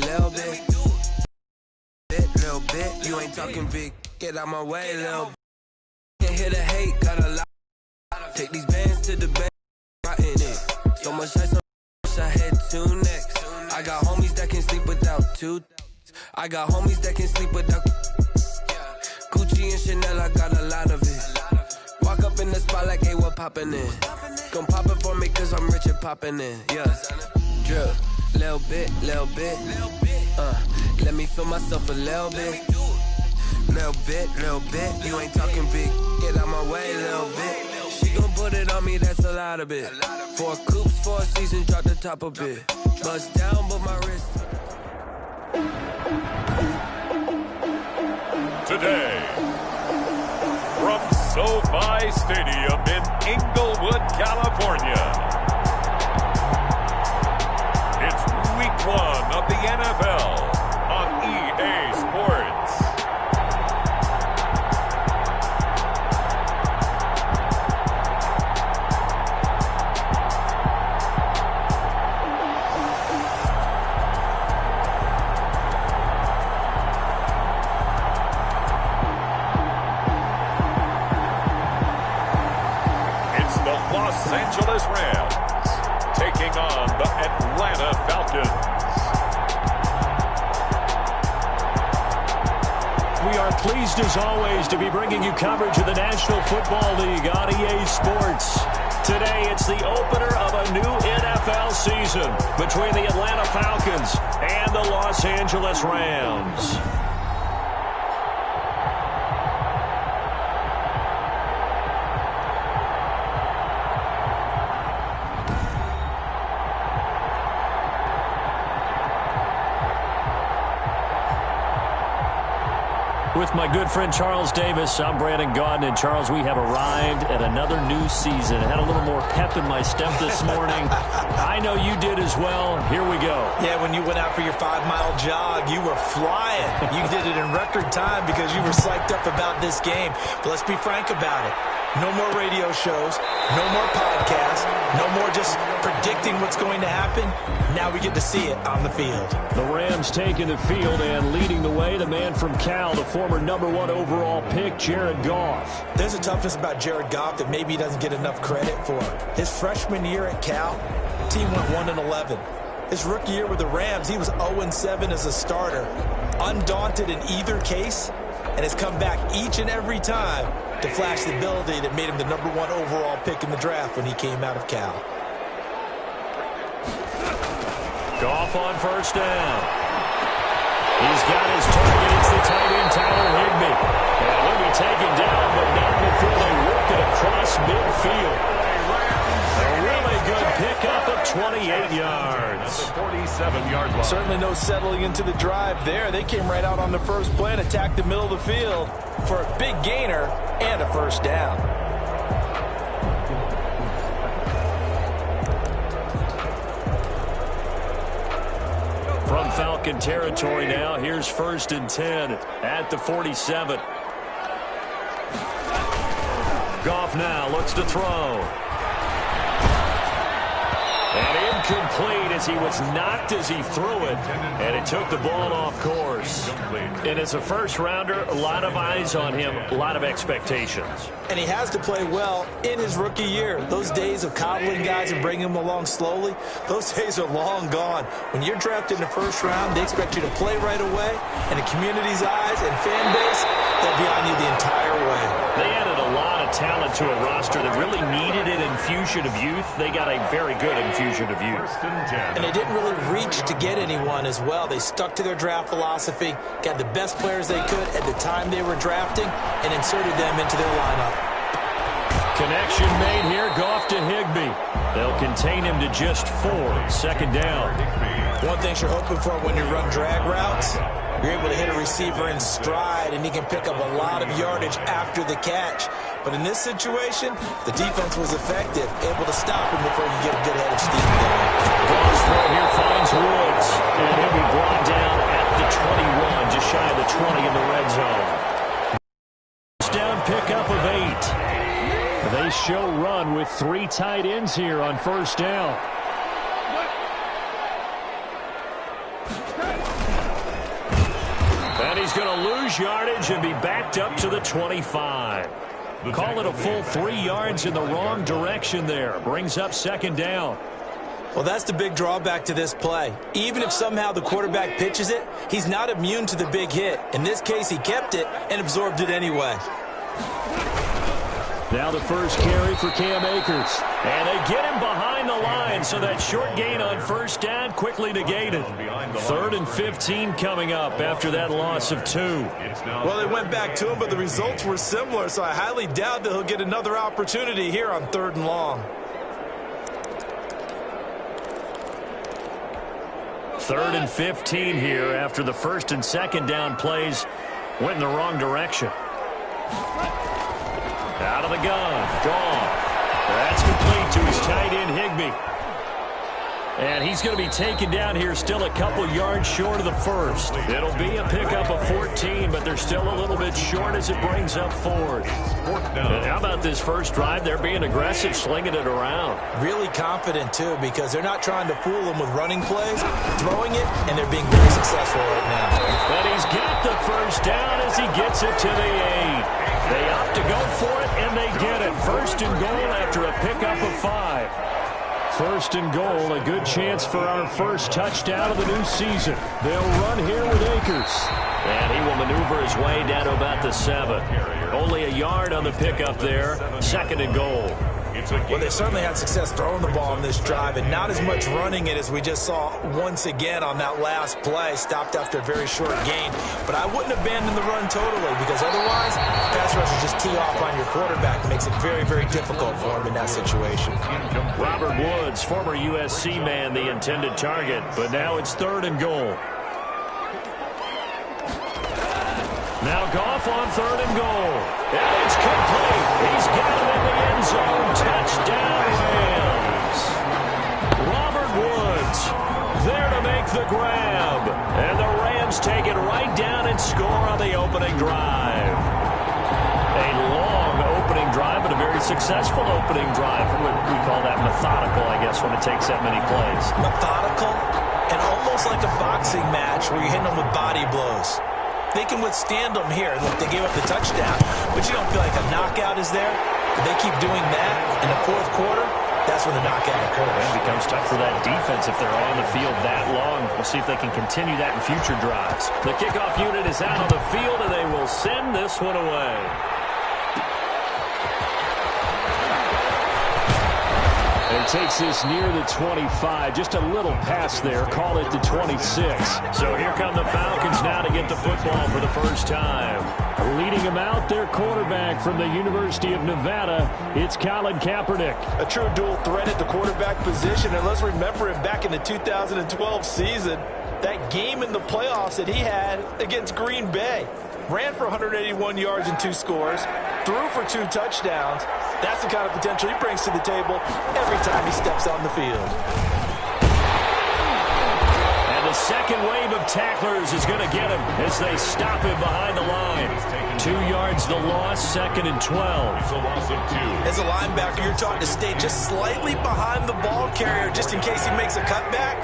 little bit. Little bit, you ain't talking big. Get out my way, little bit. Can't hear the hate, got a lot. Take these bands to the bank, rotting it. So much ice on I head to next. I got homies that can sleep without two. I got homies that can sleep without Gucci and Chanel, I got a lot of it. Walk up in the spot like, hey, what poppin' in? Gon' pop it for me cause I'm rich and poppin' in. Yeah, drip, little bit. Let me feel myself a little bit. Little bit, you ain't talking big. Get out my way, little bit. She gon' put it on me, that's a lot of it. 4 coops, 4 seasons, drop the top a bit. Bust down, but my wrist. Today, from SoFi Stadium in Inglewood, California, it's Week 1 of the NFL on EA Sports. Los Angeles Rams taking on the Atlanta Falcons. We are pleased as always to be bringing you coverage of the National Football League on EA Sports. Today it's the opener of a new NFL season between the Atlanta Falcons and the Los Angeles Rams. With my good friend Charles Davis, I'm Brandon Gaudin. And Charles, we have arrived at another new season. I had a little more pep in my step this morning. I know you did as well. Here we go. Yeah, when you went out for your 5-mile jog, you were flying. You did it in record time because you were psyched up about this game. But let's be frank about it. No more radio shows, no more podcasts, no more just predicting what's going to happen. Now we get to see it on the field. The Rams taking the field and leading the way, the man from Cal, the former #1 overall pick, Jared Goff. There's a toughness about Jared Goff that maybe he doesn't get enough credit for. His freshman year at Cal, team went 1-11. His rookie year with the Rams, he was 0-7 as a starter. Undaunted in either case, and has come back each and every time to flash the ability that made him the #1 overall pick in the draft when he came out of Cal. Goff on first down. He's got his target. It's the tight end, Tyler Higbee. And he'll be taken down, but not before they work it across midfield. A really good pickup of 28 yards. 47-yard line. Certainly no settling into the drive there. They came right out on the first play and attacked the middle of the field for a big gainer and a first down. From Falcon territory now, here's 1st and 10 at the 47. Goff now looks to throw. And incomplete as he was knocked as he threw it. And it took the ball off course. And as a first-rounder, a lot of eyes on him, a lot of expectations. And he has to play well in his rookie year. Those days of coddling guys and bringing them along slowly, those days are long gone. When you're drafted in the first round, they expect you to play right away. And the community's eyes and fan base, they'll be on you the entire way. They added a lot of talent to a roster that really needed an infusion of youth. They got a very good infusion of youth. And they didn't really reach to get anyone as well. They stuck to their draft philosophy, got the best players they could at the time they were drafting, and inserted them into their lineup. Connection made here, Goff to Higbee. They'll contain him to just 4. 2nd down. One thing you're hoping for when you run drag routes, you're able to hit a receiver in stride, and he can pick up a lot of yardage after the catch. But in this situation, the defense was effective, able to stop him before you get a good head of steam going. Goff's throw here finds Woods, and he'll be brought down at the 21, just shy of the 20 in the red zone. Down pickup of 8. They show run with 3 tight ends here on 1st down. he's going to lose yardage and be backed up to the 25. Call it a full 3 yards in the wrong direction there. Brings up second down. Well, that's the big drawback to this play. Even if somehow the quarterback pitches it, he's not immune to the big hit. In this case, he kept it and absorbed it anyway. Now the first carry for Cam Akers. And they get him behind the line, so that short gain on first down quickly negated. 3rd and 15 coming up after that loss of 2. Well, they went back to him, but the results were similar, so I highly doubt that he'll get another opportunity here on 3rd and long. 3rd and 15 here after the first and second down plays went in the wrong direction. Out of the gun. Goff. That's complete to his tight end, Higbee. And he's going to be taken down here still a couple yards short of the first. It'll be a pickup of 14, but they're still a little bit short as it brings up 4th. And how about this first drive? They're being aggressive, slinging it around. Really confident, too, because they're not trying to fool them with running plays, throwing it, and they're being very successful right now. But he's got the first down as he gets it to the 8. They opt to go for it, and they get it. 1st and goal after a pickup of 5. 1st and goal, a good chance for our first touchdown of the new season. They'll run here with Akers. And he will maneuver his way down to about the 7. Only a yard on the pickup there. 2nd and goal. Well, they certainly had success throwing the ball on this drive and not as much running it as we just saw once again on that last play. Stopped after a very short gain. But I wouldn't abandon the run totally because otherwise, pass rushers just tee off on your quarterback. It makes it very, very difficult for him in that situation. Robert Woods, former USC man, the intended target. But now it's 3rd and goal. Now Goff on 3rd and goal. And it's complete. He's got it in the end zone. Touchdown, Rams. Robert Woods there to make the grab. And the Rams take it right down and score on the opening drive. A long opening drive, but a very successful opening drive. We call that methodical, I guess, when it takes that many plays. Methodical and almost like a boxing match where you're hitting them with body blows. They can withstand them here. Look, they gave up the touchdown, but you don't feel like a knockout is there. If they keep doing that in the 4th quarter, that's when the knockout occurs. It becomes tough for that defense if they're on the field that long. We'll see if they can continue that in future drives. The kickoff unit is out on the field, and they will send this one away. And takes this near the 25. Just a little pass there. Call it the 26. So here come the Falcons now to get the football for the first time. Leading them out, their quarterback from the University of Nevada, it's Colin Kaepernick. A true dual threat at the quarterback position. And let's remember him back in the 2012 season. That game in the playoffs that he had against Green Bay. Ran for 181 yards and 2 scores. Threw for 2 touchdowns. That's the kind of potential he brings to the table every time he steps on the field. And the second wave of tacklers is going to get him as they stop him behind the line. 2 yards the loss, 2nd and 12. As a linebacker, you're taught to stay just slightly behind the ball carrier just in case he makes a cutback.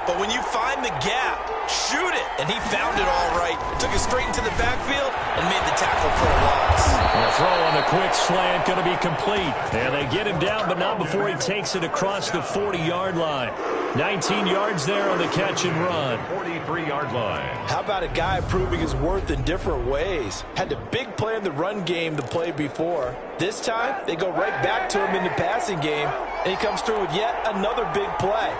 But when you find the gap, shoot it. And he found it all right. Took it straight into the backfield and made the tackle for a loss. And the throw on the quick slant going to be complete. And they get him down, but not before he takes it across the 40-yard line. 19 yards there on the catch and run. 43-yard line. How about a guy proving his worth in different ways? Had a big play in the run game to play before. This time, they go right back to him in the passing game, and he comes through with yet another big play.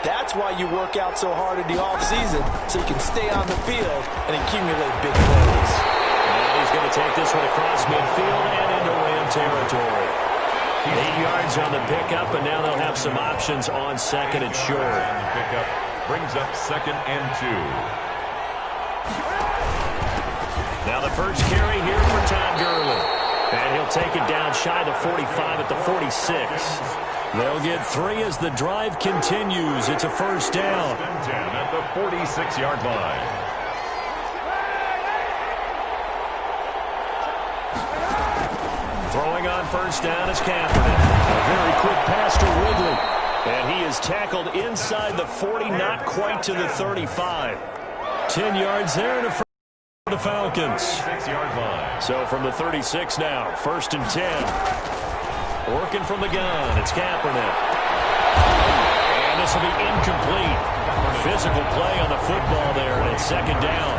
That's why you work out so hard in the offseason, so you can stay on the field and accumulate big plays. And he's going to take this one across midfield and into Ram territory. 8 yards on the pickup, and now they'll have some options on 2nd and short. The pickup brings up 2nd and 2. Now the first carry here for Todd Gurley. And he'll take it down shy of the 45 at the 46. They'll get 3 as the drive continues. It's a first down. 10 at the 46-yard line. Throwing on first down is Kaepernick. A very quick pass to Ridley. And he is tackled inside the 40, not quite to the 35. 10 yards there and a The Falcons. 6-yard line. So from the 36 now, 1st and 10. Working from the gun, it's Kaepernick. And this will be incomplete. Physical play on the football there, and it's 2nd down.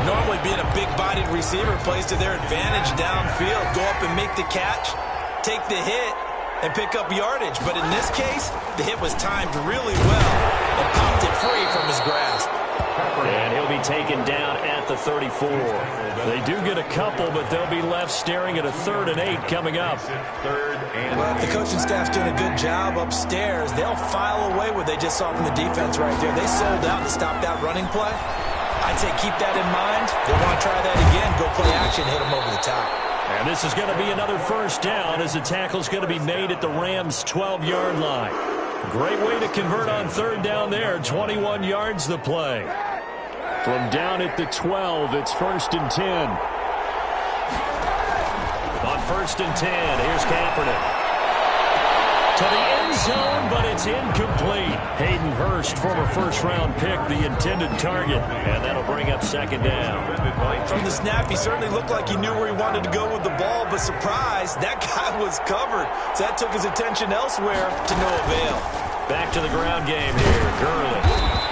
Normally being a big-bodied receiver plays to their advantage downfield. Go up and make the catch, take the hit, and pick up yardage. But in this case, the hit was timed really well and popped it free from his grasp. And he'll be taken down at the 34. They do get a couple, but they'll be left staring at a 3rd and 8 coming up. Well, if the coaching staff's doing a good job upstairs, they'll file away what they just saw from the defense right there. They sold out to stop that running play. I'd say keep that in mind. They want to try that again. Go play action, hit them over the top. And this is going to be another 1st down as the tackle's going to be made at the Rams' 12-yard line. Great way to convert on 3rd down there. 21 yards the play. From down at the 12, it's 1st and 10. On 1st and 10, here's Kaepernick. To the end zone, but it's incomplete. Hayden Hurst, former 1st-round pick, the intended target. And that'll bring up 2nd down. From the snap, he certainly looked like he knew where he wanted to go with the ball, but surprise, that guy was covered. So that took his attention elsewhere to no avail. Back to the ground game here, Gurley.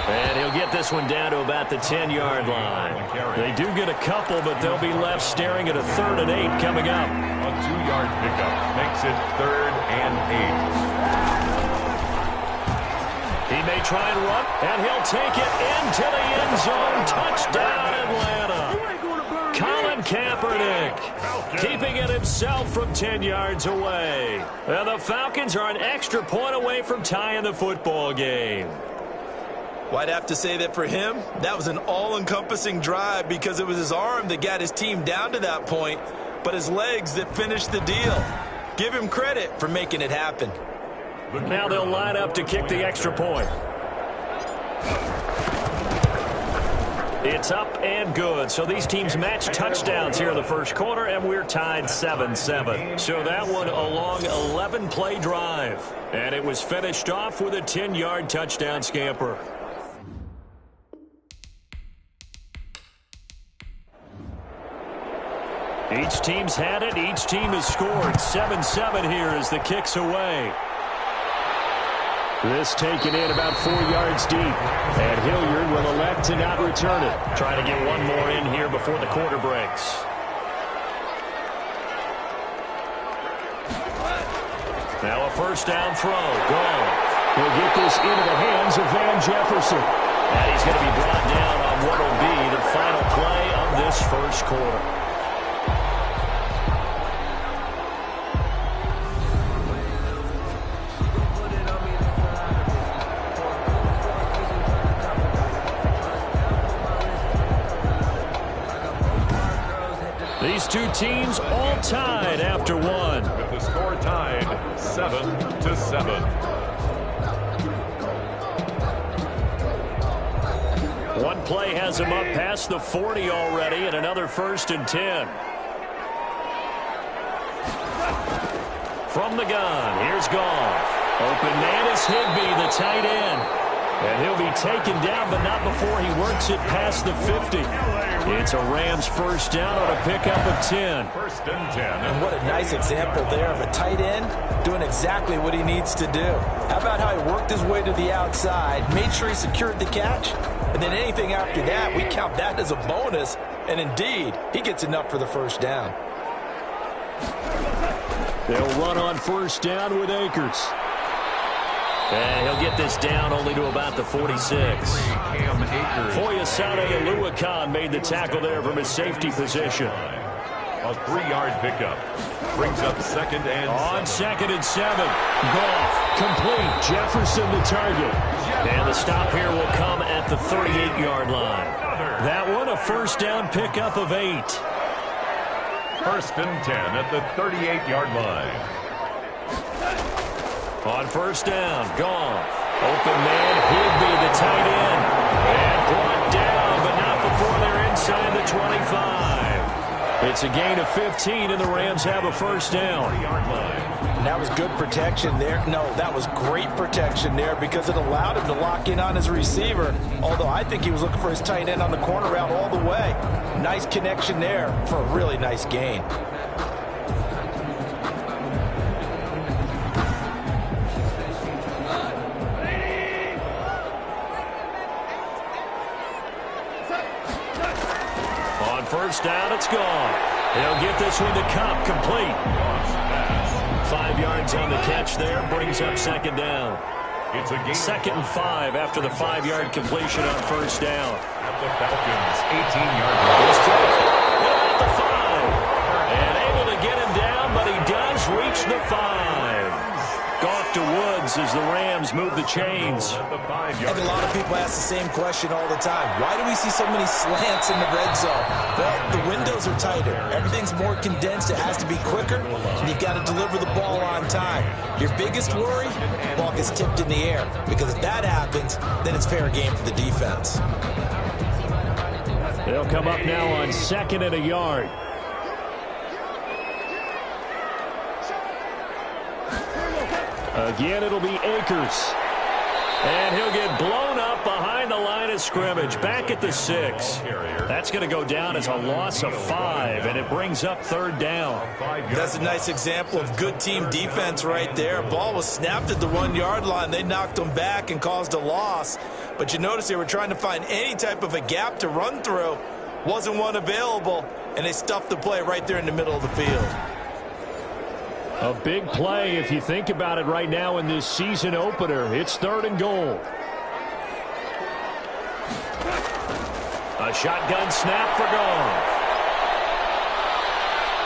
And he'll get this one down to about the 10-yard line. They do get a couple, but they'll be left staring at a 3rd and 8 coming up. A 2-yard pickup makes it 3rd and 8. He may try and run, and he'll take it into the end zone. Touchdown, Atlanta. Colin Kaepernick keeping it himself from 10 yards away. And the Falcons are an extra point away from tying the football game. Well, I'd have to say that for him, that was an all-encompassing drive because it was his arm that got his team down to that point, but his legs that finished the deal. Give him credit for making it happen. Now they'll line up to kick the extra point. It's up and good. So these teams match touchdowns here in the 1st quarter, and we're tied 7-7. So that one a long 11-play drive. And it was finished off with a 10-yard touchdown scamper. Each team's had it. Each team has scored. 7-7 here as the kick's away. This taken in about 4 yards deep. And Hilliard will elect to not return it. Trying to get one more in here before the quarter breaks. Now a 1st down throw. Gone. He'll get this into the hands of Van Jefferson. And he's going to be brought down on what will be the final play of this 1st quarter. These two teams all tied after one. With the score tied 7-7. One play has him up past the 40 already, and another 1st and 10. From the gun, here's Goff. Open man is Higbee, the tight end. And he'll be taken down, but not before he works it past the 50. It's a Rams 1st down on a pickup of 10. 1st and 10. And what a nice example there of a tight end doing exactly what he needs to do. How about how he worked his way to the outside, made sure he secured the catch, and then anything after that, we count that as a bonus. And indeed, he gets enough for the 1st down. They'll run on 1st down with Akers. And he'll get this down only to about the 46. Foyesade Aluakan made the tackle there from his safety position. A 3-yard pickup brings up 2nd and 7. On 2nd and 7. Goff complete. Jefferson the target. And the stop here will come at the 38-yard line. That one a 1st down pickup of 8. 1st and 10 at the 38-yard line. On 1st down, Goff. Open man, Higbee, the tight end. And brought down, but not before they're inside the 25. It's a gain of 15, and the Rams have a first down. And that was good protection there. No, that was great protection there because it allowed him to lock in on his receiver, although I think he was looking for his tight end on the corner route all the way. Nice connection there for a really nice gain. On first down, it's gone. He'll get this one to Cup, complete. 5 yards on the catch there, brings up second down. It's a gain. 2nd and 5 after the 5-yard completion on first down. At the Falcons' 18-yard line. At the 5. And able to get him down, but he does reach the 5. Off to Woods as the Rams move the chains. At the 5-yard And a lot of people ask the same question all the time. Why do we see so many slants in the red zone? Well, the windows are tighter. Everything's more condensed. It has to be quicker, and you've got to deliver the ball on time. Your biggest worry, the ball gets tipped in the air, because if that happens, then it's fair game for the defense. They'll come up now on 2nd and a yard. Again, it'll be Akers. And he'll get blown up behind the line of scrimmage. Back at the 6. That's going to go down as a loss of 5, and it brings up 3rd down. That's a nice example of good team defense right there. Ball was snapped at the 1-yard line. They knocked them back and caused a loss. But you notice they were trying to find any type of a gap to run through. Wasn't one available, and they stuffed the play right there in the middle of the field. A big play if you think about it right now in this season opener. It's 3rd and goal. A shotgun snap for Goff.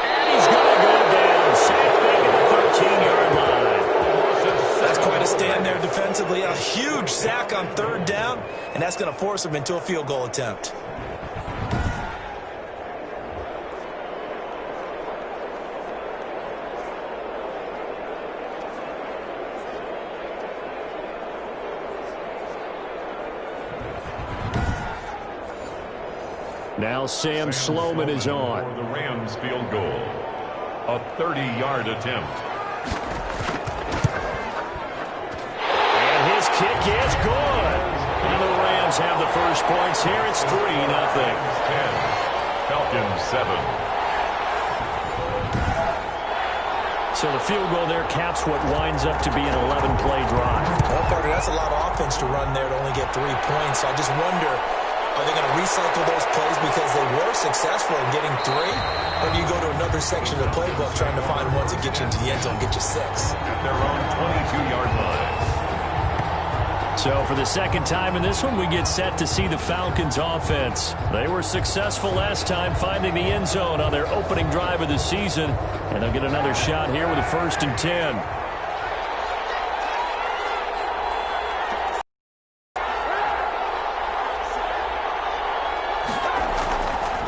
And he's going to go down. Sacked back at the 13-yard line. That's quite a stand there defensively. A huge sack on 3rd down, and that's going to force them into a field goal attempt. Now Sam Sloman is on. For the Rams field goal. A 30-yard attempt. And his kick is good. And the Rams have the first points here. It's 3-0. 10. Falcons 7. So the field goal there caps what winds up to be an 11-play drive. Well, Parker, that's a lot of offense to run there to only get 3 points. I just wonder, are they going to recycle those plays because they were successful in getting 3? Or do you go to another section of the playbook trying to find ones that get you into the end zone and get you 6? At their own 22-yard line. So for the second time in this one, we get set to see the Falcons offense. They were successful last time finding the end zone on their opening drive of the season. And they'll get another shot here with a 1st and 10.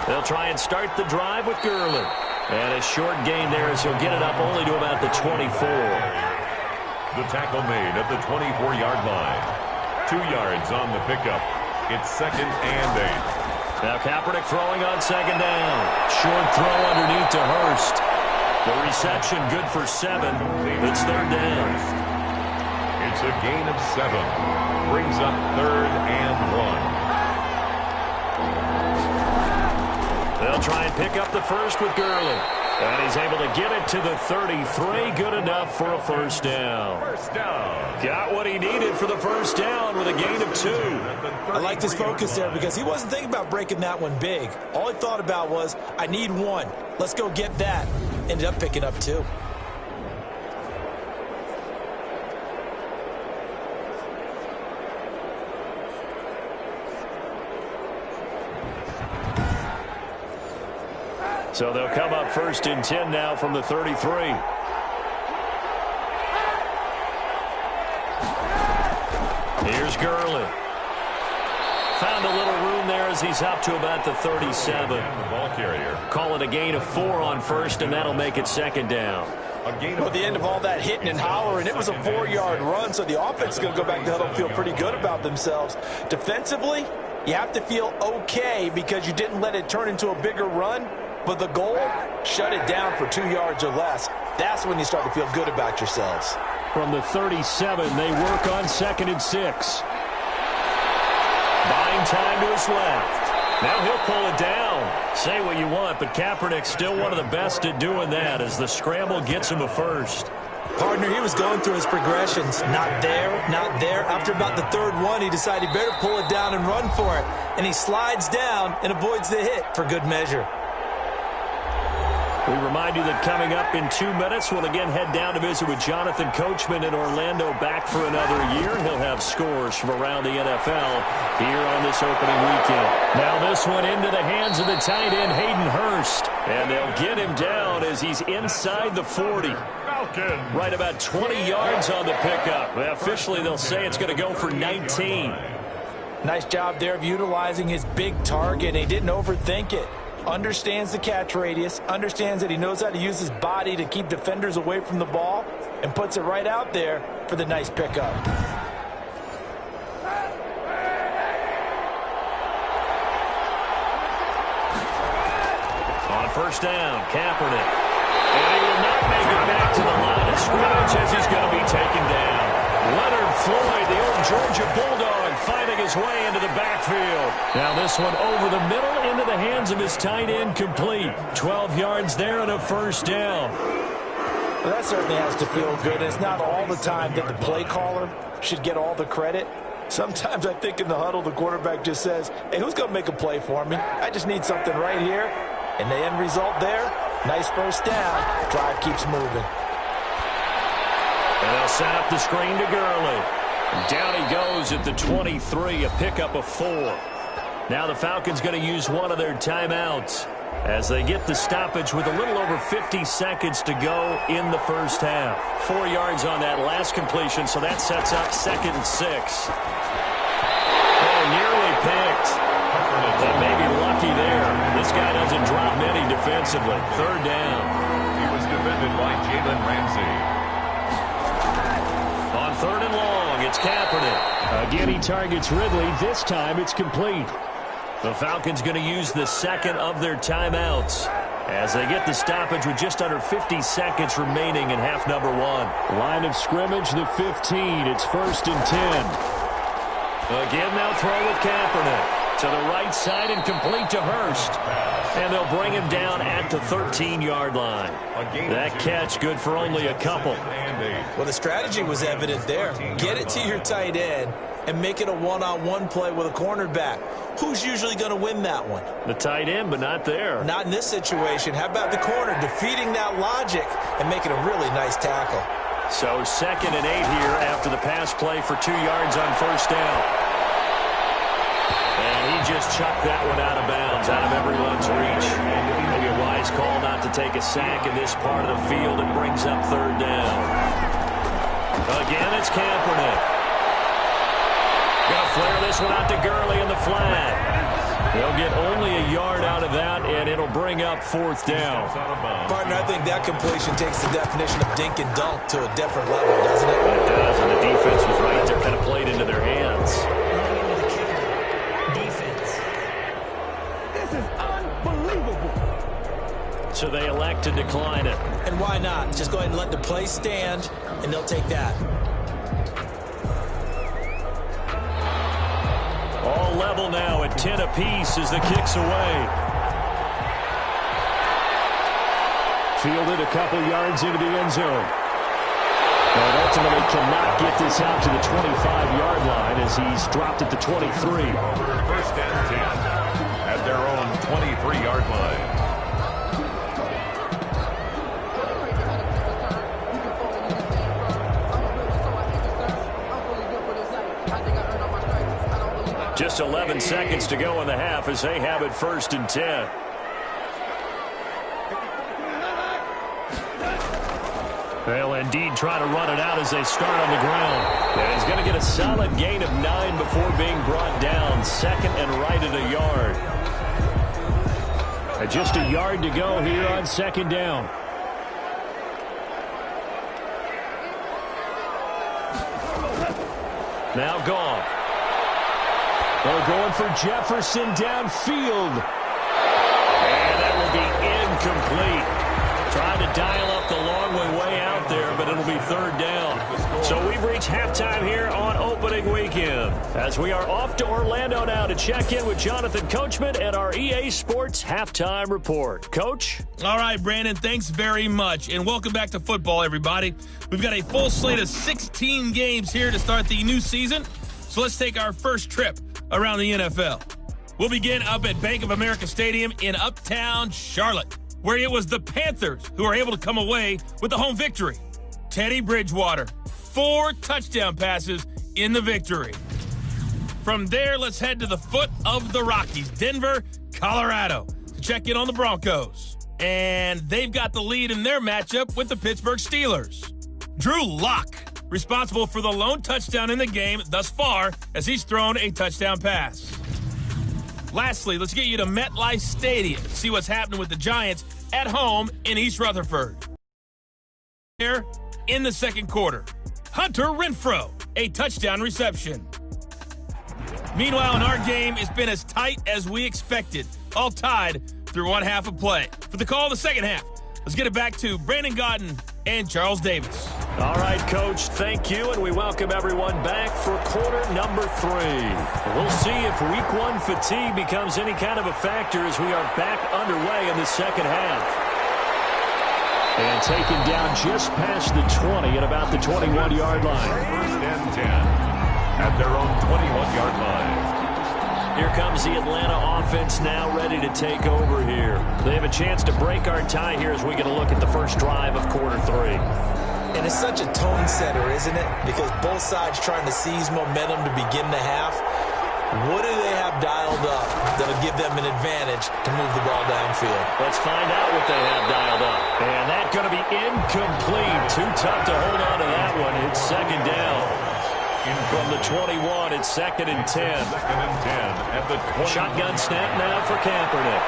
They'll try and start the drive with Gurley. And a short gain there as he'll get it up only to about the 24. The tackle made at the 24-yard line. 2 yards on the pickup. It's 2nd and 8. Now Kaepernick throwing on 2nd down. Short throw underneath to Hurst. The reception good for 7. It's 3rd down. It's a gain of 7. Brings up 3rd and 1. They'll try and pick up the first with Gurley. And he's able to get it to the 33. Good enough for a first down. First down. Got what he needed for the first down with a gain of 2. I like his focus there because he wasn't thinking about breaking that one big. All he thought about was, I need 1. Let's go get that. Ended up picking up 2. So they'll come up 1st and 10 now from the 33. Here's Gurley. Found a little room there as he's up to about the 37. The ball carrier. Call it a gain of 4 on 1st, and that'll make it 2nd down. Well, At the end of all that hitting and hollering, it was a 4-yard run, so the offense is going to go back to huddle and feel pretty good about themselves. Defensively, you have to feel okay because you didn't let it turn into a bigger run. But the goal, shut it down for 2 yards or less. That's when you start to feel good about yourselves. From the 37, they work on 2nd and 6. Buying time to his left. Now he'll pull it down. Say what you want, but Kaepernick's still one of the best at doing that as the scramble gets him a first. Partner, he was going through his progressions. Not there, not there. After about the 3rd one, he decided he better pull it down and run for it. And he slides down and avoids the hit for good measure. We remind you that coming up in 2 minutes, we'll again head down to visit with Jonathan Coachman in Orlando, back for another year. He'll have scores from around the NFL here on this opening weekend. Now this one into the hands of the tight end, Hayden Hurst. And they'll get him down as he's inside the 40. Falcons. Right about 20 yards on the pickup. Well, officially, they'll say it's going to go for 19. Nice job there of utilizing his big target. He didn't overthink it. Understands the catch radius, understands that he knows how to use his body to keep defenders away from the ball, and puts it right out there for the nice pickup. On first down, Kaepernick. And he will not make it back to the line of scrimmage as he's going to be taken down. Leonard Floyd, the old Georgia Bulldog, finding his way into the backfield. Now this one over the middle into the hands of his tight end, complete. 12 yards there and a first down. Well, that certainly has to feel good. It's not all the time that the play caller should get all the credit. Sometimes I think in the huddle the quarterback just says, hey, who's going to make a play for me? I just need something right here. And the end result there, nice first down. Drive keeps moving. And they'll set up the screen to Gurley. Down he goes at the 23, a pickup of 4. Now the Falcons going to use one of their timeouts as they get the stoppage with a little over 50 seconds to go in the first half. 4 yards on that last completion, so that sets up 2nd and 6. Oh, nearly picked. But maybe lucky there. This guy doesn't drop many defensively. 3rd down. He was defended by Jalen Ramsey. On 3rd and long, it's Kaepernick. Again, he targets Ridley. This time, it's complete. The Falcons going to use the 2nd of their timeouts as they get the stoppage with just under 50 seconds remaining in half number 1. Line of scrimmage, the 15. It's 1st and 10. Again, they'll throw with Kaepernick. To the right side and complete to Hurst. And they'll bring him down at the 13-yard line. That catch good for only a couple. Well, the strategy was evident there. Get it to your tight end and make it a one-on-one play with a cornerback. Who's usually going to win that one? The tight end, but not there. Not in this situation. How about the corner defeating that logic and making a really nice tackle? So 2nd and 8 here after the pass play for 2 yards on first down. And he just chucked that one out of bounds, out of everyone's reach. Maybe a wise call not to take a sack in this part of the field. It brings up 3rd down. Again, it's Kaepernick. Going to flare this one out to Gurley in the flat. They'll get only a yard out of that, and it'll bring up 4th down. Partner, I think that completion takes the definition of dink and dunk to a different level, doesn't it? It does, and the defense was right there, kind of played into their hands. So they elect to decline it. And why not? Just go ahead and let the play stand, and they'll take that. All level now at 10 apiece as the kick's away. Fielded a couple yards into the end zone. But ultimately cannot get this out to the 25-yard line as he's dropped at the 23. 1st and 10 at their own 23-yard line. Just 11 seconds to go in the half as they have it 1st and 10. They'll indeed try to run it out as they start on the ground. And he's going to get a solid gain of 9 before being brought down. 2nd and right at a yard. And just a yard to go here on 2nd down. Now gone. They're going for Jefferson downfield. And that will will be incomplete. Trying to dial up the long way out there, but it'll be third down. So we've reached halftime here on opening weekend, as we are off to Orlando now to check in with Jonathan Coachman and our EA Sports Halftime Report. Coach? All right, Brandon, thanks very much, and welcome back to football, everybody. We've got a full slate of 16 games here to start the new season, so let's take our first trip around the NFL. We'll begin up at Bank of America Stadium in Uptown Charlotte, where it was the Panthers who were able to come away with the home victory. Teddy Bridgewater, 4 touchdown passes in the victory. From there, let's head to the foot of the Rockies, Denver, Colorado, to check in on the Broncos. And they've got the lead in their matchup with the Pittsburgh Steelers. Drew Lock, responsible for the lone touchdown in the game thus far, as he's thrown a touchdown pass. Lastly, let's get you to MetLife Stadium to see what's happening with the Giants at home in East Rutherford. Here in the second quarter, Hunter Renfrow, a touchdown reception. Meanwhile, in our game, it's been as tight as we expected, all tied through one half of play. For the call of the second half, let's get it back to Brandon Gaudin and Charles Davis. All right, Coach, thank you, and we welcome everyone back for quarter number 3. We'll see if week 1 fatigue becomes any kind of a factor as we are back underway in the second half. And taken down just past the 20 at about the 21-yard line. First and 10 at their own 21-yard line. Here comes the Atlanta offense now ready to take over here. They have a chance to break our tie here as we get a look at the first drive of quarter 3. And it's such a tone setter, isn't it? Because both sides trying to seize momentum to begin the half. What do they have dialed up that'll give them an advantage to move the ball downfield? Let's find out what they have dialed up. And that's going to be incomplete. Too tough to hold on to that one. It's second down. From the 21, it's second and 10. Second and 10 at the 20. Shotgun snap now for Kaepernick.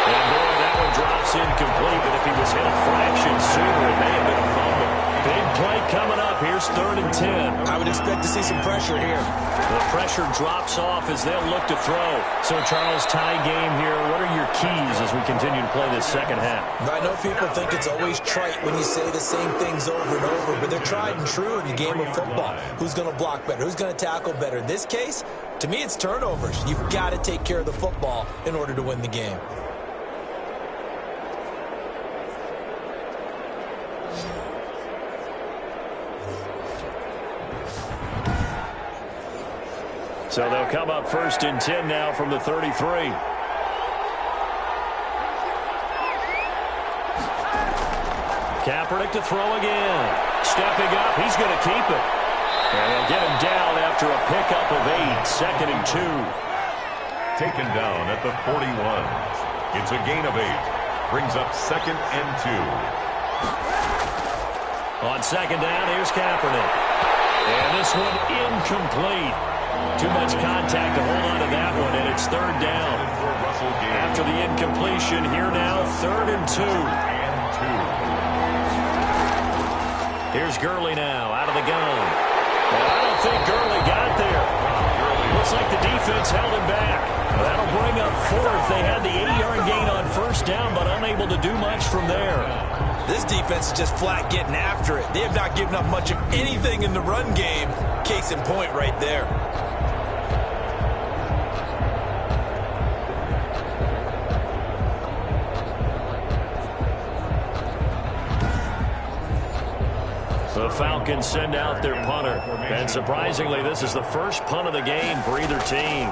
And boy, that one drops incomplete, but if he was hit a fraction sooner, it may have been a fumble. Big play coming up. Here's third and 10. I would expect to see some pressure here. The pressure drops off as they'll look to throw. So, Charles, tie game here. What are your keys as we continue to play this second half? I know people think it's always trite when you say the same things over and over, but they're tried and true in the game of football. Who's going to block better? Who's going to tackle better? In this case, to me, it's turnovers. You've got to take care of the football in order to win the game. So they'll come up first and 10 now from the 33. Kaepernick to throw again. Stepping up, he's going to keep it. And they'll get him down after a pickup of 8, second and 2. Taken down at the 41. It's a gain of 8. Brings up second and 2. On second down, here's Kaepernick. And this one incomplete. Too much contact to hold on to that one, and it's third down. After the incompletion, here now, third and 2. Here's Gurley now, out of the gun. Well, I don't think Gurley got there. Looks like the defense held him back. That'll bring up fourth. They had the 80-yard gain on first down, but unable to do much from there. This defense is just flat getting after it. They have not given up much of anything in the run game. Case in point right there. The Falcons send out their punter. And surprisingly, this is the first punt of the game for either team.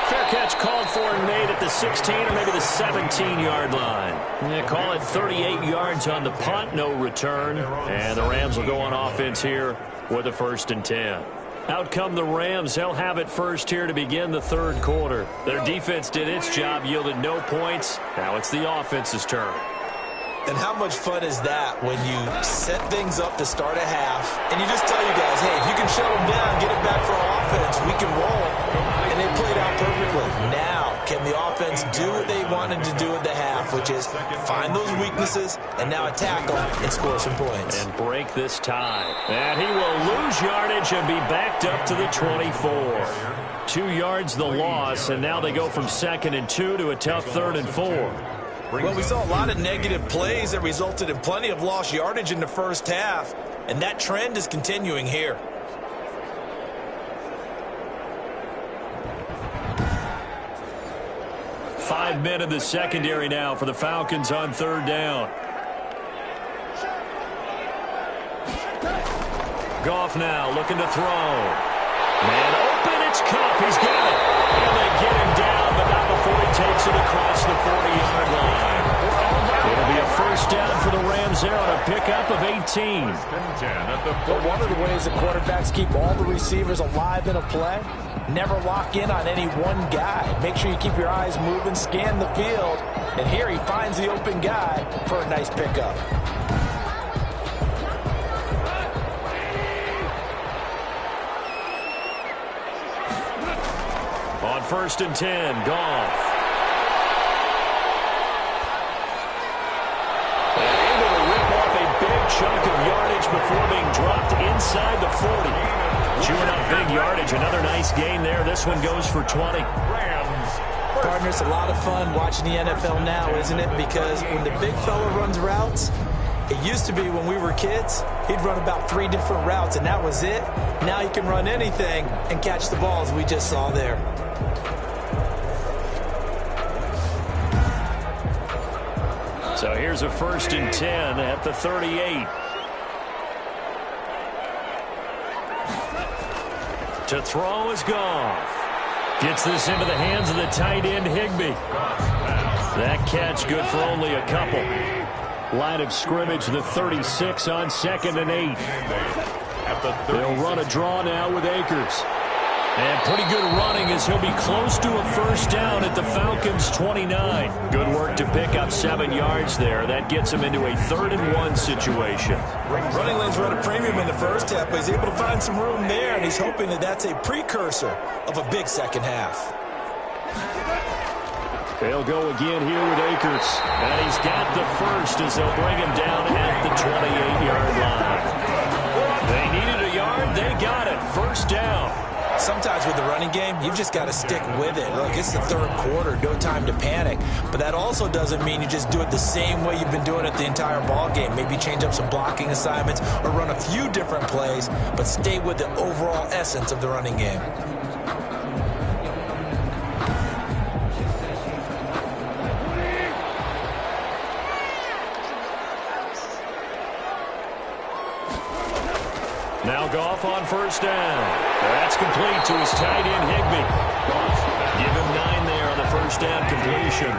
Fair catch called for and made at the 16 or maybe the 17-yard line. They call it 38 yards on the punt, no return. And the Rams will go on offense here with a first and 10. Out come the Rams. They'll have it first here to begin the third quarter. Their defense did its job, yielded no points. Now it's the offense's turn. And how much fun is that when you set things up to start a half and you just tell you guys, hey, if you can shut them down, get it back for offense, we can roll. And they played out perfectly. Now, Can the offense do what they wanted to do at the half, which is find those weaknesses and now attack them and score some points? And break this tie. And he will lose yardage and be backed up to the 24. 2 yards the loss, and now they go from 2nd and 2 to a tough 3rd and 4. Well, we saw a lot of negative plays that resulted in plenty of lost yardage in the first half, and that trend is continuing here. Five men in the secondary now for the Falcons on 3rd down. Goff now looking to throw. Man open, it's Cup. He's got it. And they get him down, but not before he takes it across the 40-yard line. It'll be a first down for the Rams there on a pickup of 18. But one of the ways the quarterbacks keep all the receivers alive in a play, never lock in on any one guy. Make sure you keep your eyes moving, scan the field, and here he finds the open guy for a nice pickup. On 1st and 10, Goff. Able to rip off a big chunk of yardage before being dropped inside the 40. Chewing up big yardage. Another nice gain there. This one goes for 20. Partner, it's a lot of fun watching the NFL now, isn't it? Because when the big fella runs routes, it used to be when we were kids, he'd run about 3 different routes, and that was it. Now he can run anything and catch the ball, as we just saw there. So here's a 1st and 10 at the 38. To throw is Goff. Gets this into the hands of the tight end, Higbee. That catch good for only a couple. Line of scrimmage, the 36 on 2nd and 8. They'll run a draw now with Akers. And pretty good running as he'll be close to a first down at the Falcons' 29. Good work to pick up 7 yards there. That gets him into a 3rd and 1 situation. Running lanes run a premium in the first half, but he's able to find some room there, and he's hoping that that's a precursor of a big second half. They'll go again here with Akers. And he's got the first as they'll bring him down at the 28-yard line. They needed a yard. They got it. First down. Sometimes with the running game, you've just got to stick with it. Look, it's the 3rd quarter, no time to panic. But that also doesn't mean you just do it the same way you've been doing it the entire ball game. Maybe change up some blocking assignments or run a few different plays, but stay with the overall essence of the running game. Now Goff on first down. That's complete to his tight end, Higbee. Give him 9 there on the first down completion.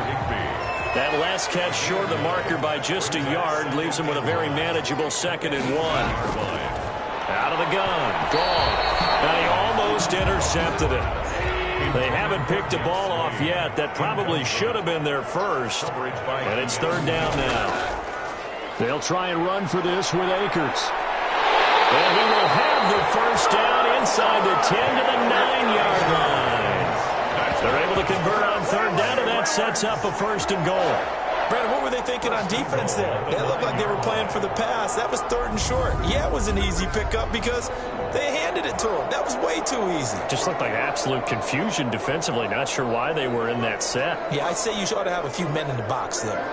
That last catch short of the marker by just a yard leaves him with a very manageable 2nd and 1. Out of the gun, Goff. Now he almost intercepted it. They haven't picked a ball off yet. That probably should have been their first. And it's 3rd down now. They'll try and run for this with Akers. And he will have the first down inside the 10 to the 9-yard line. They're able to convert on 3rd down, and that sets up a 1st and goal. Brandon, what were they thinking on defense there? That looked like they were playing for the pass. That was 3rd and short. Yeah, it was an easy pickup because they handed it to him. That was way too easy. Just looked like absolute confusion defensively. Not sure why they were in that set. Yeah, I'd say you ought to have a few men in the box there.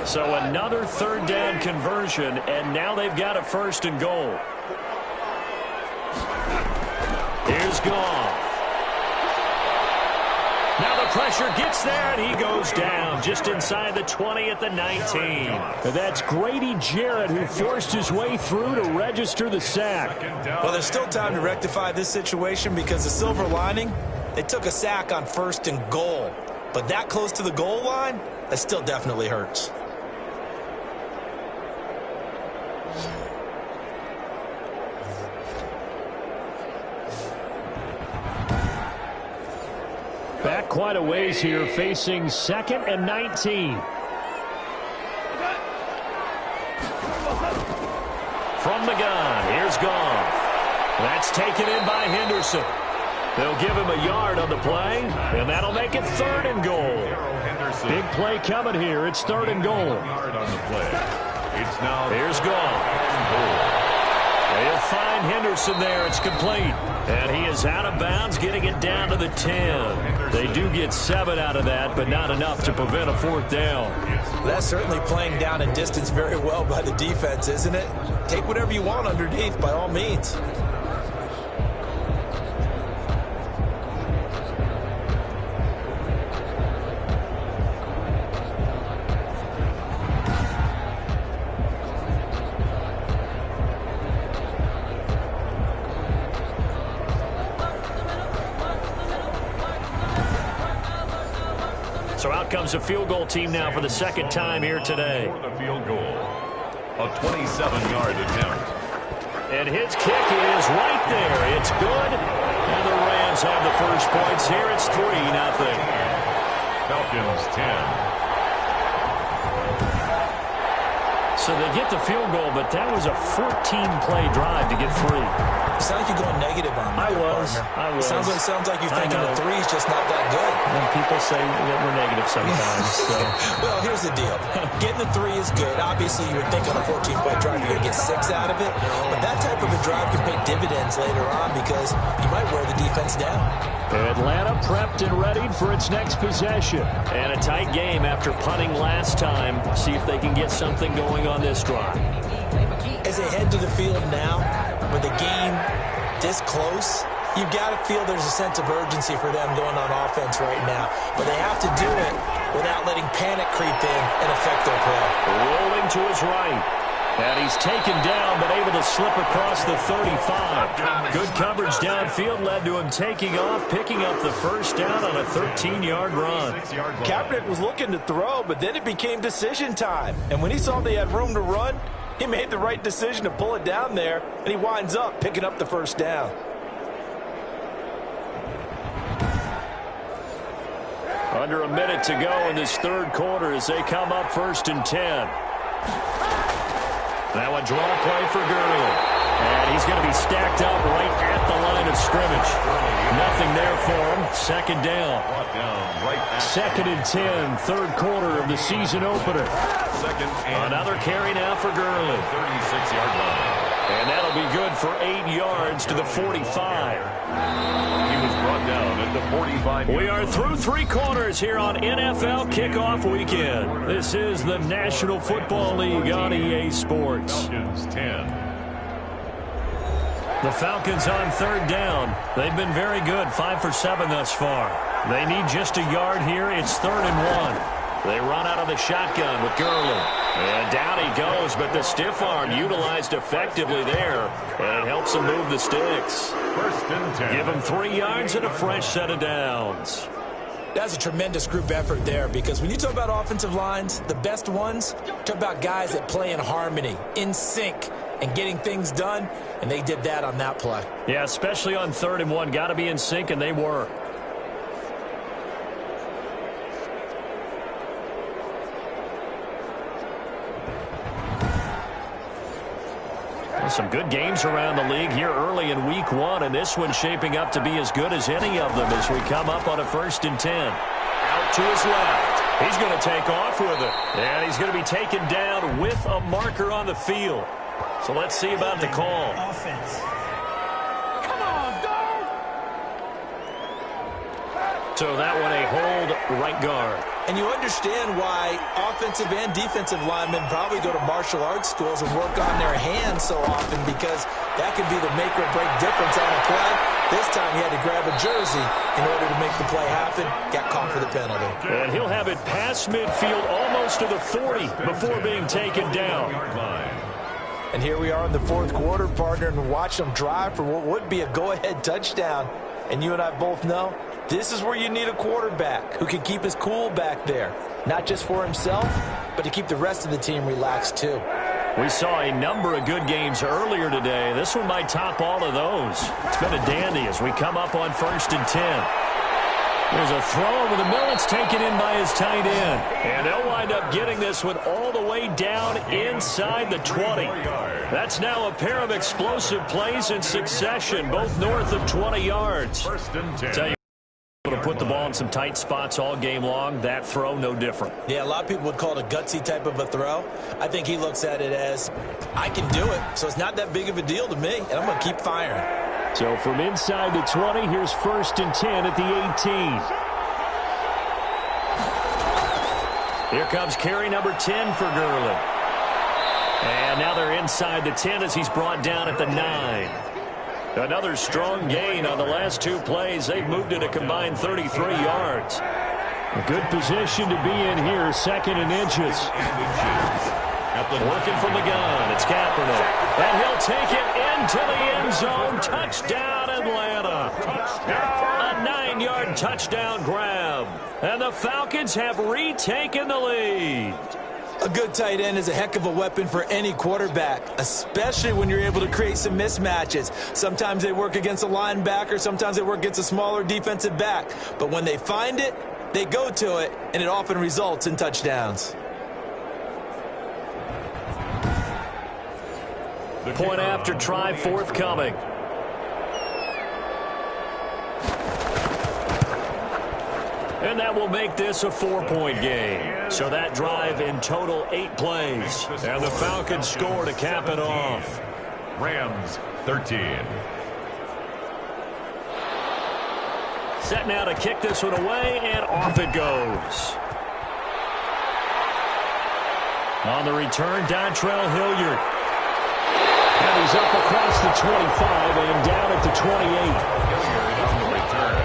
So another 3rd down conversion, and now they've got a 1st and goal. Here's Goff. Now the pressure gets there, and he goes down just inside the 20 at the 19. And that's Grady Jarrett who forced his way through to register the sack. Well, there's still time to rectify this situation because the silver lining, they took a sack on 1st and goal. But that close to the goal line, that still definitely hurts. Back quite a ways here, facing 2nd and 19. from the gun. Here's Goff. That's taken in by Henderson. They'll give him a yard on the play, and that'll make it 3rd and goal. Big play coming here. It's 3rd and goal. Yard on the play. It's now Here's Goff. They'll find Henderson there. It's complete. And he is out of bounds, getting it down to the 10. They do get 7 out of that, but not enough to prevent a 4th down. That's certainly playing down and distance very well by the defense, isn't it? Take whatever you want underneath, by all means. So out comes a field goal team now for the 2nd time here today. For the field goal, a 27-yard attempt. And his kick is right there. It's good. And the Rams have the first points here. It's 3-0. Falcons 10. So they get the field goal, but that was a 14-play drive to get 3. It sounds like you're going negative on me. I was. It sounds like you're thinking the 3's just not that good. And people say that we're negative sometimes. So. Well, here's the deal. Getting the 3 is good. Obviously, you would think on a 14-play drive you're going to get 6 out of it. But that type of a drive can pay dividends later on because you might wear the defense down. Atlanta prepped and readied for its next possession. And a tight game after punting last time. See if they can get something going on this drive. As they head to the field now, with the game this close, you've got to feel there's a sense of urgency for them going on offense right now. But they have to do it without letting panic creep in and affect their play. Rolling to his right. And he's taken down, but able to slip across the 35. Good coverage downfield led to him taking off, picking up the first down on a 13-yard run. Kaepernick was looking to throw, but then it became decision time. And when he saw they had room to run, he made the right decision to pull it down there, and he winds up picking up the first down. Under a minute to go in this 3rd quarter as they come up 1st and 10. Now a draw play for Gurley. And he's going to be stacked up right at the line of scrimmage. Nothing there for him. 2nd down. 2nd and 10, 3rd quarter of the season opener. Another carry now for Gurley. 36-yard line. And that'll be good for 8 yards to the 45. He was brought down at the 45. We are through 3 quarters here on NFL Kickoff Weekend. This is the National Football League on EA Sports. Falcons 10. The Falcons on 3rd down. They've been very good, 5 for 7 thus far. They need just a yard here. It's 3rd and 1. They run out of the shotgun with Gurley. And down he goes, but the stiff arm utilized effectively there. And it helps him move the sticks. 1st and 10. Give him 3 yards and a fresh set of downs. That's a tremendous group effort there because when you talk about offensive lines, the best ones, talk about guys that play in harmony, in sync, and getting things done, and they did that on that play. Yeah, especially on 3rd and 1. Got to be in sync, and they were. Some good games around the league here early in week 1, and this one's shaping up to be as good as any of them as we come up on a 1st and 10. Out to his left. He's going to take off with it. And he's going to be taken down with a marker on the field. So let's see about the call. Offense. So that one a hold right guard. And you understand why offensive and defensive linemen probably go to martial arts schools and work on their hands so often because that could be the make or break difference on a play. This time he had to grab a jersey in order to make the play happen. Got caught for the penalty. And he'll have it past midfield almost to the 40 before being taken down. And here we are in the 4th quarter, partner, and watch them drive for what would be a go-ahead touchdown. And you and I both know this is where you need a quarterback who can keep his cool back there. Not just for himself, but to keep the rest of the team relaxed too. We saw a number of good games earlier today. This one might top all of those. It's been a dandy as we come up on 1st and 10. There's a throw over the middle. It's taken in by his tight end. And they'll wind up getting this one all the way down inside the 20. That's now a pair of explosive plays in succession, both north of 20 yards. First and 10. Tell you, to put the ball in some tight spots all game long, that throw no different. Yeah, a lot of people would call it a gutsy type of a throw. I think he looks at it as, I can do it, so it's not that big of a deal to me, and I'm going to keep firing. So from inside the 20, here's first and 10 at the 18. Here comes carry number 10 for Gurley. And now they're inside the 10 as he's brought down at the 9. Another strong gain on the last two plays. They've moved it a combined 33 yards. A good position to be in here, second and inches. Working from the gun, it's Kaepernick. And he'll take it into the end zone. Touchdown, Atlanta. A 9-yard touchdown grab. And the Falcons have retaken the lead. A good tight end is a heck of a weapon for any quarterback, especially when you're able to create some mismatches. Sometimes they work against a linebacker, sometimes they work against a smaller defensive back. But when they find it, they go to it, and it often results in touchdowns. Point after try forthcoming. And that will make this a 4-point game. So that drive in total 8 plays. And the Falcons score to cap it off. Rams 13. Set now to kick this one away, and off it goes. On the return, Dontrell Hilliard. And he's up across the 25 and down at the 28. Hilliard on the return.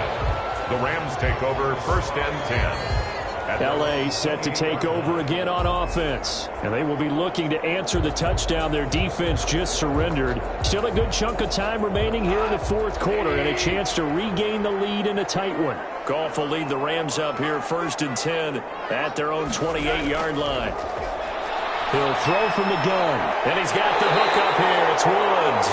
The Rams take over first and 10. L.A. set to take over again on offense. And they will be looking to answer the touchdown their defense just surrendered. Still a good chunk of time remaining here in the fourth quarter and a chance to regain the lead in a tight one. Goff will lead the Rams up here first and 10 at their own 28-yard line. He'll throw from the gun. And he's got the hook up here. It's Woods.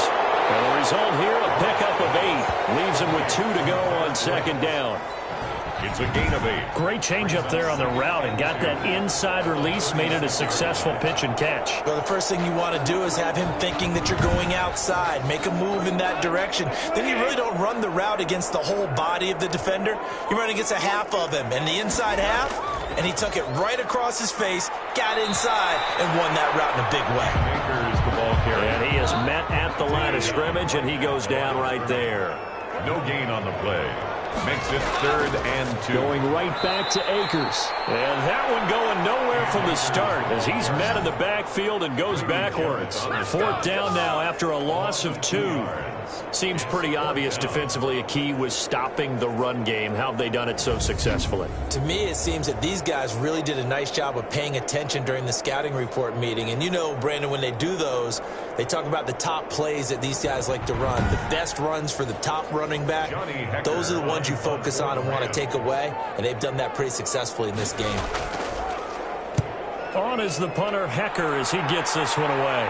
And the result here, a pickup of 8. Leaves him with 2 to go on second down. It's a gain of 8. Great change up there on the route and got that inside release, made it a successful pitch and catch. Well, the first thing you want to do is have him thinking that you're going outside. Make a move in that direction. Then you really don't run the route against the whole body of the defender. You run against a half of him, and the inside half, and he took it right across his face, got inside, and won that route in a big way. Akers the ball carrier. And he is met at the line of scrimmage, and he goes down right there. No gain on the play. Makes it third and 2. Going right back to Akers. And that one going nowhere from the start as he's met in the backfield and goes backwards. Fourth down now after a loss of 2. Seems pretty obvious defensively a key was stopping the run game. How have they done it so successfully? To me, it seems that these guys really did a nice job of paying attention during the scouting report meeting. And you know, Brandon, when they do those, they talk about the top plays that these guys like to run. The best runs for the top running back, those are the ones you focus on and want to take away. And they've done that pretty successfully in this game. On is the punter, Hecker, as he gets this one away.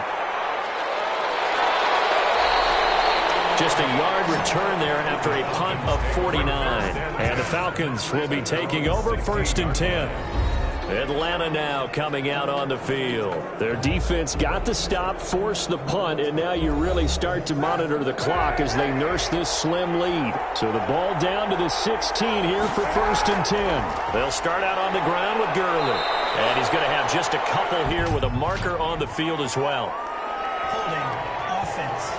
Just a yard return there after a punt of 49. And the Falcons will be taking over first and 10. Atlanta now coming out on the field. Their defense got the stop, forced the punt, and now you really start to monitor the clock as they nurse this slim lead. So the ball down to the 16 here for first and 10. They'll start out on the ground with Gurley. And he's going to have just a couple here with a marker on the field as well. Holding offense.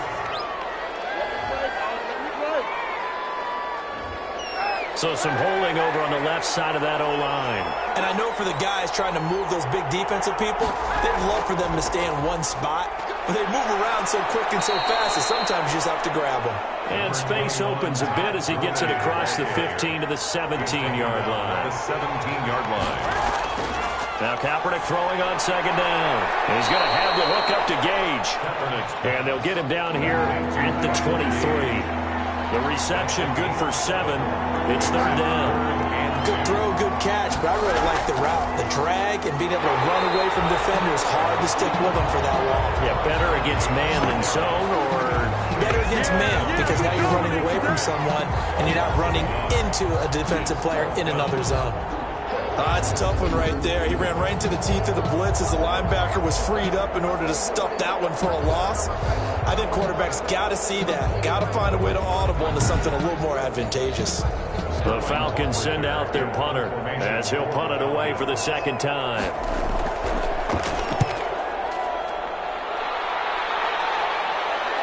So some holding over on the left side of that O-line. And I know for the guys trying to move those big defensive people, they'd love for them to stay in one spot. But they move around so quick and so fast that sometimes you just have to grab them. And space opens a bit as he gets it across the 15 to the 17-yard line. The 17-yard line. Now Kaepernick throwing on second down. And he's going to have the hook up to Gage. And they'll get him down here at the 23. The reception good for 7. It's third down. Good throw, good catch, but I really like the route. The drag and being able to run away from defenders, hard to stick with them for that long. Yeah, better against man than zone, or better against man because now you're running away from someone and you're not running into a defensive player in another zone. That's a tough one right there. He ran right into the teeth of the blitz as the linebacker was freed up in order to stuff that one for a loss. I think quarterbacks got to see that. Got to find a way to audible into something a little more advantageous. The Falcons send out their punter as he'll punt it away for the second time.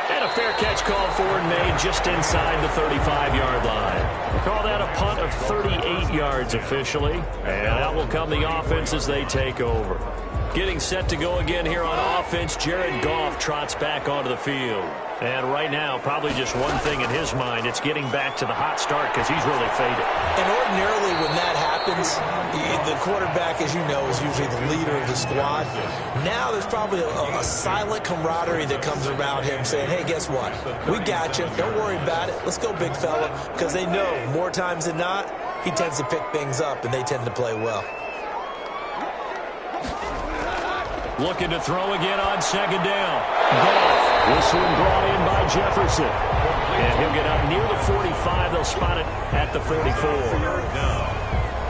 And a fair catch called for and made just inside the 35-yard line. Call that a punt of 38 yards officially. And out will come the offense as they take over. Getting set to go again here on offense, Jared Goff trots back onto the field. And right now, probably just one thing in his mind, it's getting back to the hot start because he's really faded. And ordinarily when that happens, the quarterback, as you know, is usually the leader of the squad. Now there's probably a silent camaraderie that comes around him saying, hey, guess what? We got you. Don't worry about it. Let's go, big fella. Because they know more times than not, he tends to pick things up, and they tend to play well. Looking to throw again on second down. Goff. This one brought in by Jefferson. And he'll get up near the 45. They'll spot it at the 44.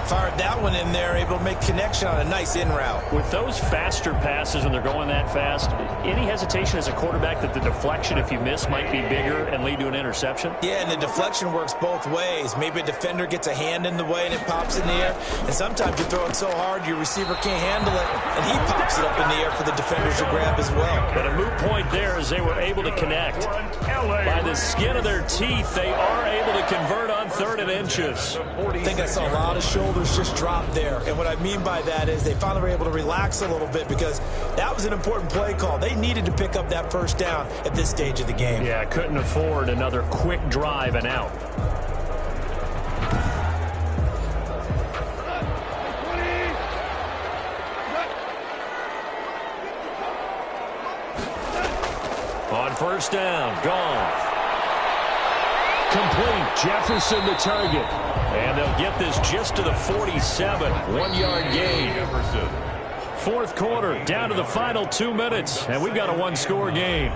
Fired that one in there, able to make connection on a nice in route. With those faster passes and they're going that fast, any hesitation as a quarterback that the deflection, if you miss, might be bigger and lead to an interception? Yeah, and the deflection works both ways. Maybe a defender gets a hand in the way and it pops in the air. And sometimes you throw it so hard your receiver can't handle it, and he pops it up in the air for the defenders to grab as well. But a moot point there as they were able to connect. By the skin of their teeth, they are able to convert on 3rd and inches. I think I saw a lot of shoulders just drop there. And what I mean by that is they finally were able to relax a little bit because that was an important play call. They needed to pick up that first down at this stage of the game. Yeah, couldn't afford another quick drive and out. On first down, Goff. Complete. Jefferson the target. And they'll get this just to the 47. 1-yard gain. Fourth quarter, down to the final 2 minutes. And we've got a one-score game.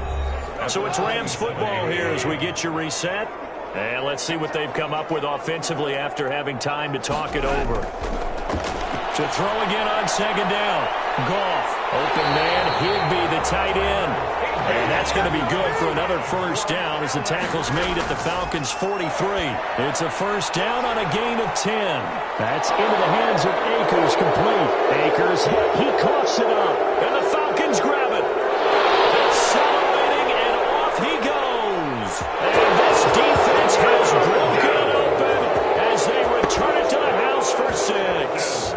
So it's Rams football here as we get you reset. And let's see what they've come up with offensively after having time to talk it over. To throw again on second down. Goff. Open man. Higbee, the tight end. And that's going to be good for another first down as the tackle's made at the Falcons' 43. It's a first down on a gain of 10. That's into the hands of Akers, complete. Akers, he coughs it up, and the Falcons grab it. Accelerating, and off he goes. And this defense has broken it open as they return it to the house for 6.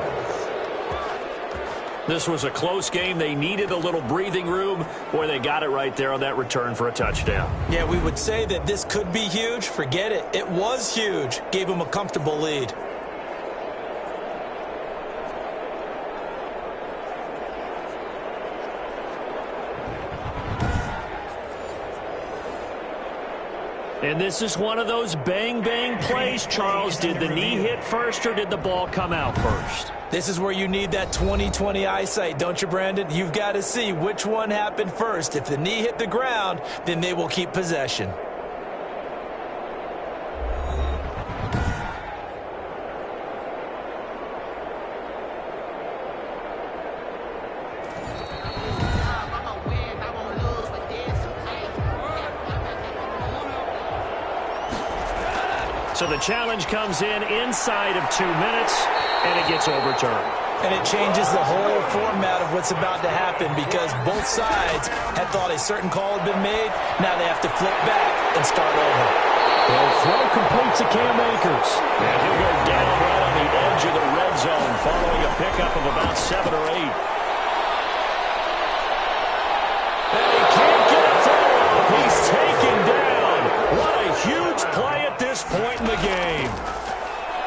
This was a close game. They needed a little breathing room. Boy, they got it right there on that return for a touchdown. Yeah, we would say that this could be huge. Forget it. It was huge. Gave them a comfortable lead. And this is one of those bang-bang plays, Charles. Did the knee hit first or did the ball come out first? This is where you need that 20/20 eyesight, don't you, Brandon? You've got to see which one happened first. If the knee hit the ground, then they will keep possession. So the challenge comes in inside of 2 minutes, and it gets overturned. And it changes the whole format of what's about to happen because both sides had thought a certain call had been made. Now they have to flip back and start over. The throw complete to Cam Akers. And he'll go down right on the edge of the red zone following a pickup of about 7 or 8. And he can't get a throw. He's taken down. What a huge play at this point in the game.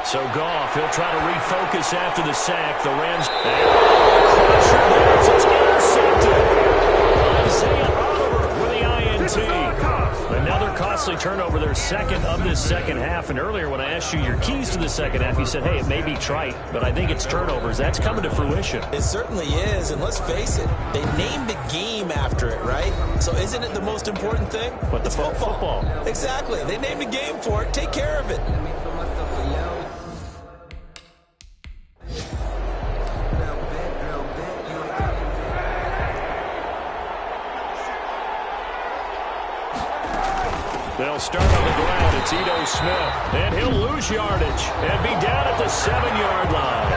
So Goff, he'll try to refocus after the sack. The Rams, crusher there as it's intercepted. Isaiah Oliver with the INT. Another cost costly turnover, their second of this second half. And earlier when I asked you your keys to the second half, you said, hey, it may be trite, but I think it's turnovers. That's coming to fruition. It certainly is, and let's face it, they named the game after it, right? So isn't it the most important thing? But the football. Exactly. They named a game for it. Take care of it. They'll start on the ground. It's Ito Smith. And he'll lose yardage and be down at the 7-yard line.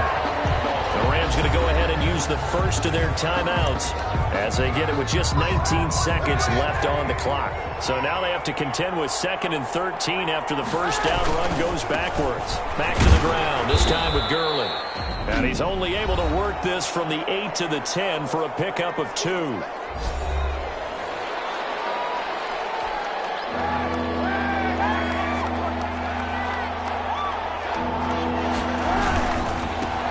The Rams going to go ahead and use the first of their timeouts as they get it with just 19 seconds left on the clock. So now they have to contend with 2nd and 13 after the first down run goes backwards. Back to the ground, this time with Gurley. And he's only able to work this from the 8 to the 10 for a pickup of 2.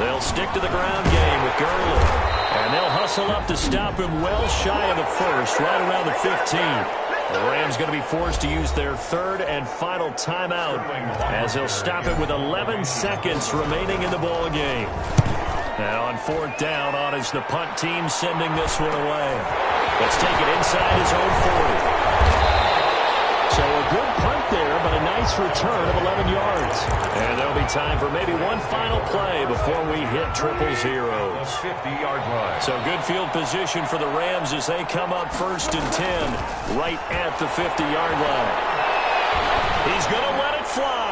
They'll stick to the ground game with Gurley. And they'll hustle up to stop him well shy of the first, right around the 15. The Rams going to be forced to use their third and final timeout as they'll stop it with 11 seconds remaining in the ball game. And on 4th down, on is the punt team sending this one away. Let's take it inside his own 40. So a good punt there, but a nice return of 11 yards. And there'll be time for maybe one final play before we hit 000. 50-yard line. So good field position for the Rams as they come up 1st and 10 right at the 50-yard line. He's going to let it fly.